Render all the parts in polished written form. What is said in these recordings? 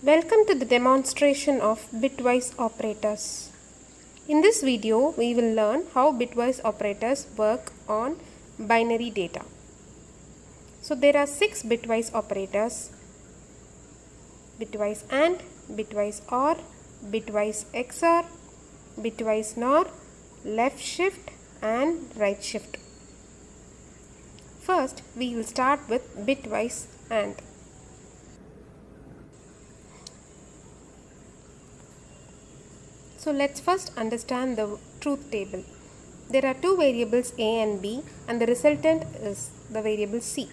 Welcome to the demonstration of bitwise operators. In this video, we will learn how bitwise operators work on binary data. So there are 6 bitwise operators: bitwise AND, bitwise OR, bitwise XOR, bitwise NOR, left shift and right shift. First, we will start with bitwise AND. So let's first understand the truth table. There are two variables A and B, and the resultant is the variable C.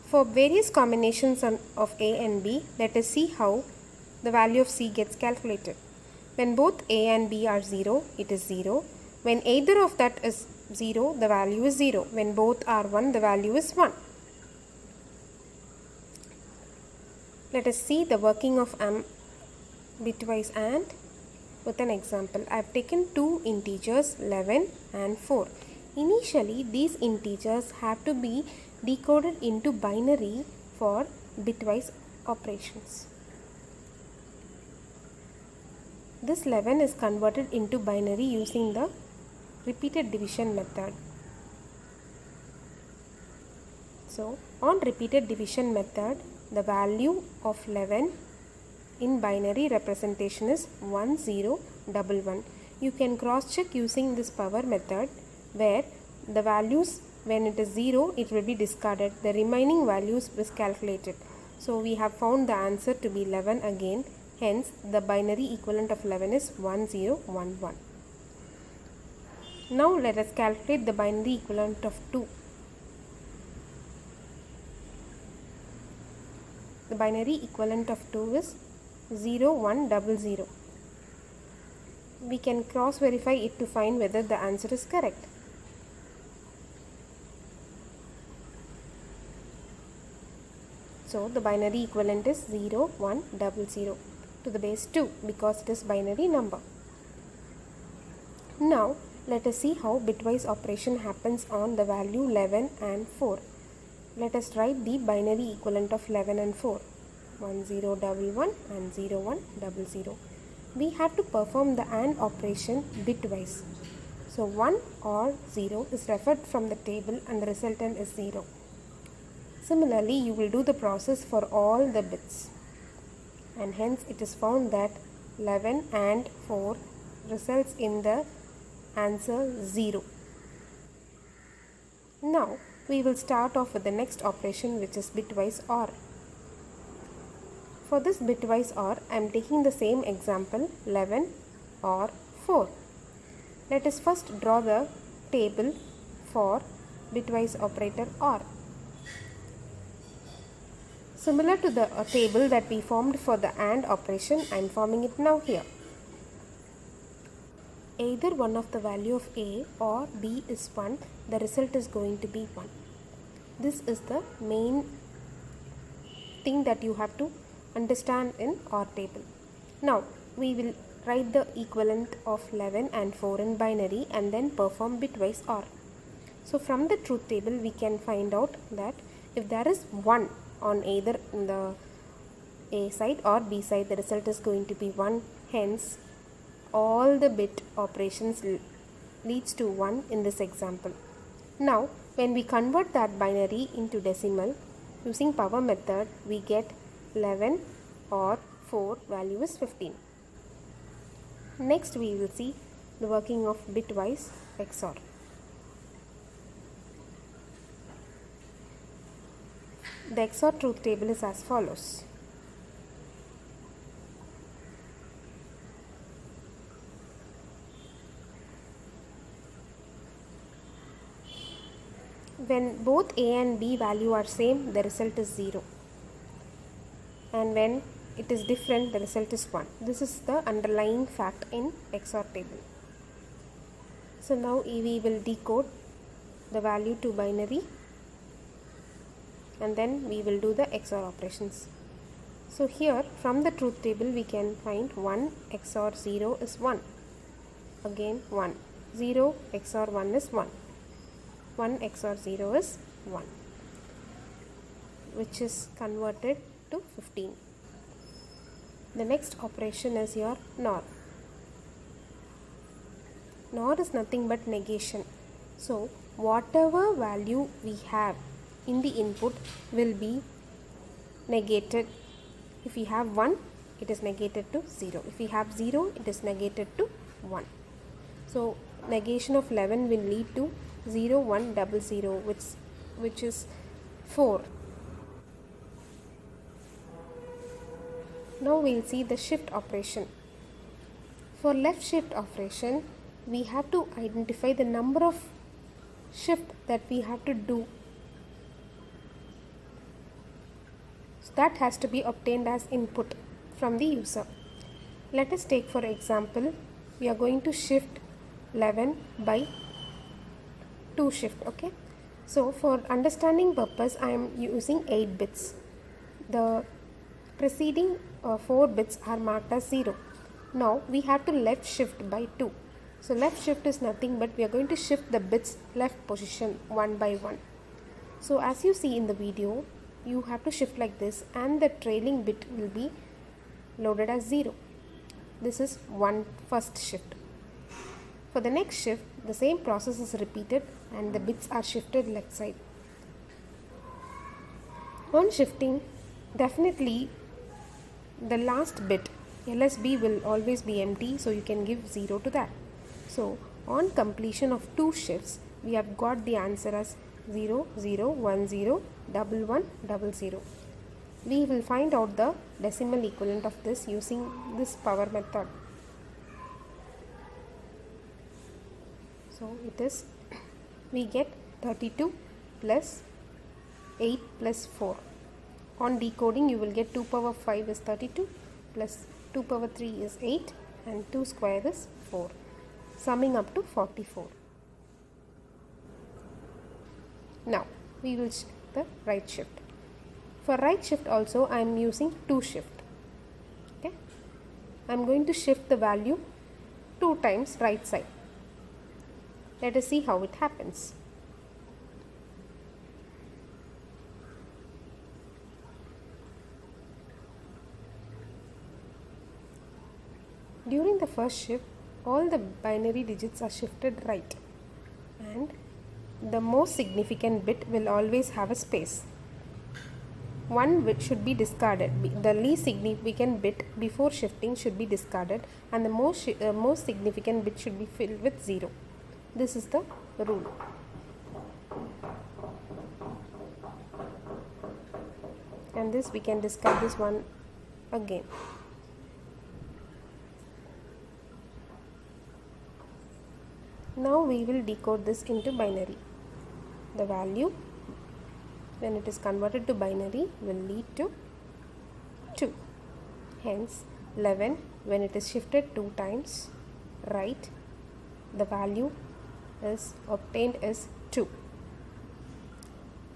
For various combinations of A and B, let us see how the value of C gets calculated. When both A and B are 0, it is 0. When either of that is 0, the value is 0. When both are 1, the value is 1. Let us see the working of bitwise AND with an example. I have taken two integers 11 and 4. Initially, these integers have to be decoded into binary for bitwise operations. This 11 is converted into binary using the repeated division method. So, on repeated division method, the value of 11 in binary representation is 1011. You can cross check using this power method, where the values, when it is 0, it will be discarded. The remaining values is calculated. So we have found the answer to be 11 again. Hence the binary equivalent of 11 is 1011. Now let us calculate the binary equivalent of 2. The binary equivalent of 2 is 0100. We can cross verify it to find whether the answer is correct. So the binary equivalent is 0100 to the base 2 because it is binary number. Now let us see how bitwise operation happens on the value 11 and 4. Let us write the binary equivalent of 11 and 4. 1011 and 0100. We have to perform the AND operation bitwise. So 1 or 0 is referred from the table and the resultant is 0. Similarly, you will do the process for all the bits, and hence it is found that 11 and 4 results in the answer 0. Now we will start off with the next operation, which is bitwise OR. For this bitwise OR, I am taking the same example 11 or 4. Let us first draw the table for bitwise operator OR. Similar to the table that we formed for the AND operation, I am forming it now here. Either one of the value of A or B is 1, the result is going to be 1. This is the main thing that you have to understand in OR table. Now we will write the equivalent of 11 and 4 in binary and then perform bitwise OR. So from the truth table we can find out that if there is 1 on either the A side or B side, the result is going to be 1. Hence all the bit operations leads to 1 in this example. Now when we convert that binary into decimal using power method, we get 11 or 4 value is 15. Next we will see the working of bitwise XOR. The XOR truth table is as follows. When both A and B value are same, the result is 0. And when it is different, the result is 1. This is the underlying fact in XOR table. So now we will decode the value to binary and then we will do the XOR operations. So here from the truth table we can find 1 XOR 0 is 1. Again 1. 0 XOR 1 is 1. 1 XOR 0 is 1, which is converted to 15. The next operation is your NOR. NOR is nothing but negation. So whatever value we have in the input will be negated. If we have 1, it is negated to 0. If we have 0, it is negated to 1. So negation of 11 will lead to 0, 1, 0, which is 4. Now we will see the shift operation. For left shift operation, we have to identify the number of shift that we have to do. So that has to be obtained as input from the user. Let us take for example, we are going to shift 11 by 2 shift. Okay. So for understanding purpose, I am using 8 bits. The preceding 4 bits are marked as 0. Now we have to left shift by 2. So left shift is nothing but we are going to shift the bits left position one by one. So as you see in the video, you have to shift like this and the trailing bit will be loaded as 0. This is first shift. For the next shift, the same process is repeated and the bits are shifted left side. On shifting, definitely the last bit LSB will always be empty, so you can give 0 to that. So on completion of 2 shifts, we have got the answer as 0, 0, 1, 0, 1, 1, 0. We will find out the decimal equivalent of this using this power method. So it is, we get 32 plus 8 plus 4. On decoding, you will get 2 power 5 is 32 plus 2 power 3 is 8 and 2 square is 4, summing up to 44. Now we will check the right shift. For right shift also I am using 2 shift. Okay, I am going to shift the value 2 times right side. Let us see how it happens. During the first shift, all the binary digits are shifted right and the most significant bit will always have a space. One bit should be discarded. The least significant bit before shifting should be discarded and the most significant bit should be filled with 0. This is the rule. And this we can discard this one again. Now we will decode this into binary. The value when it is converted to binary will lead to 2. Hence 11 when it is shifted 2 times right, the value is obtained as 2.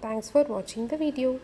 Thanks for watching the video.